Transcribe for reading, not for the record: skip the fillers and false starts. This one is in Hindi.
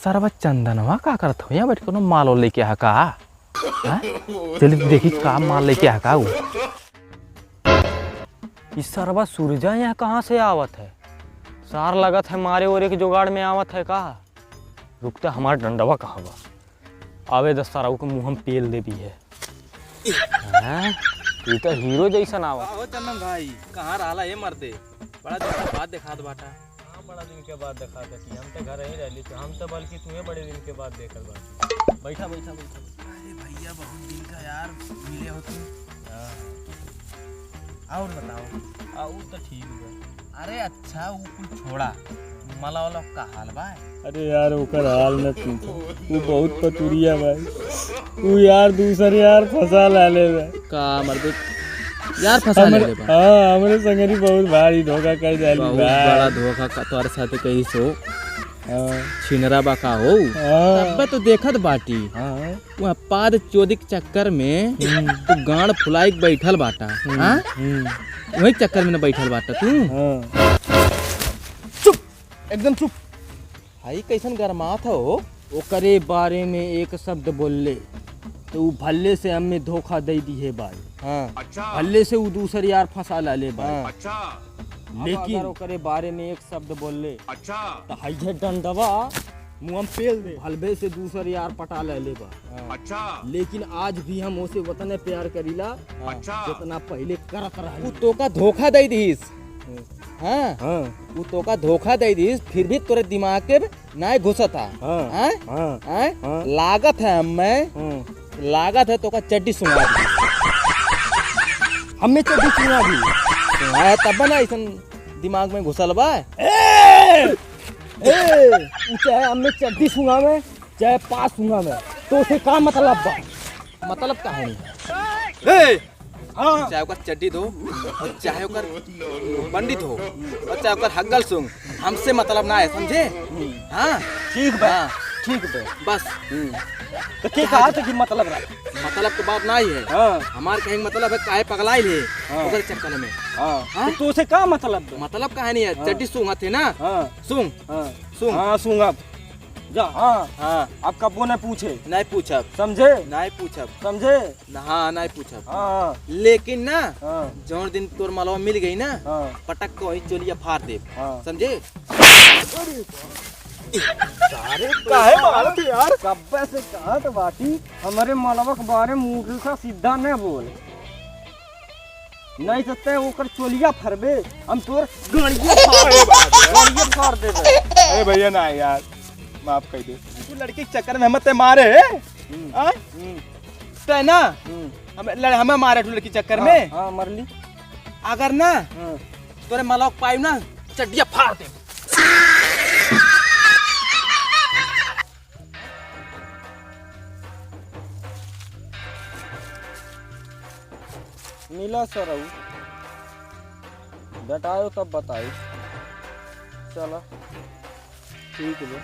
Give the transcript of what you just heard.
सरवा चंदनवा का करत हो यहाँ बैठ कोनो माल लेके आ का चल देखी का माल लेके आ का इस सरवा सूरजा यहाँ कहाँ से आवत है। सार लगत है मारे ओरे के जुगाड़ में आवत है का। रुकता हमारा डंडवा कहाँ बा आवे दस सारा को मुँह हम पेल दे भी है। ये तो हीरो जैसा आवा हो चंदन भाई कहाँ रहा ये मर्दे बड़ा दिन के बाद देखा बाटा। बड़ा दिन के बाद देखा था कि हम तो घर ही रह तो हम तो बल्कि तुम्हें बड़े दिन के बाद देखल बैठा बैठा बैठा। अरे भैया बहुत दिन का यार मिले हो तुम। और बताओ वो तो ठीक है। अरे अच्छा वो कुछ छोड़ा मला वाला का हाल बा। अरे यार ओकर हाल न पूछो वो बहुत पतुरिया भाई वो यार दूसरे यार फंसा लाले का मर्दे यार फंसा ले बा। हां हमरे संगरी बहुत भारी धोखा कर जाली बहुत बड़ा धोखा का तोर साथे कही सो छिनरा बा का हो तब तो देखत बाटी। वहां पाद चोदी के चक्कर में तू गांड फुलाई बैठल बाटा। हां वही चक्कर में न बैठल बाटा तू। चुप एकदम चुप। भाई कैसन गरमात हो ओकरे बारे में एक शब्द बोल ले तो वो भल्ले से हमें धोखा दे दी है भाई। हाँ अच्छा। भल्ले से वो दूसरे यार फंसा ला ले भाई। अच्छा। लेकिन अगर ओकरे बारे में एक शब्द बोल ले अच्छा तो हाइजे डंडवा मुंह पेल दे हलबे से दूसरे यार पटा ले ले बा। अच्छा। लेकिन आज भी हम उसे वतने प्यार करीला अच्छा जितना पहले करत रहा। तो का धोखा दे दीस। हाँ हाँ वो तो का धोखा दे दीस फिर भी तोरे दिमाग के ना घुसा था। हाँ हाँ लागत है हमें लागत है तो का चड्डी सुना दी हमें चड्डी सुना दी सुनाया तब ना ऐसा दिमाग में घुसल बा। चाहे हमें चड्डी सुना में चाहे पास सुना में तो उसे का मतलब बा। मतलब कहानी चाहे ओकर चड्डी धो और चाहे ओकर पंडित हो और चाहे ओकर हग्गल सुंग हमसे मतलब ना है समझे। हाँ ठीक बा ठीक बा बस। तो क्या कहा था कि मतलब तो बात ना ही है। हाँ। हमारे कहीं मतलब है काहे पगलाइल है। हाँ। उधर चक्कर में। हाँ। तो उसे का मतलब कहानी है। हाँ। चड्डी सूंगा थे ना। हाँ। सूंग हाँ। सूंग हाँ सूंगा जा। हाँ हाँ आप कबो न पूछे नहीं पूछा समझे नहीं पूछा समझे हाँ नहीं पूछा। हाँ। लेकिन ना हाँ। जौन दिन तोर मालवा मिल गई ना हाँ। पटक को चोलिया फाड़ दे। हाँ। समझे सारे काहे मारत यार कब्बे से कहा तो बाटी हमारे मालवा के बारे मुंह सा सीधा न बोल नहीं सकते ओकर चोलिया फरबे हम तोर गाड़िया फाड़ देबे। अरे भैया ना यार माफ कर दे तू लड़की के चक्कर में मत मारे तो ना हमें मारे लड़की चक्कर में। हाँ मरली अगर ना तोरे मालवा पाई ना चड्डिया फाड़ दे। मिला सर बताओ तब बताओ चलो ठीक है।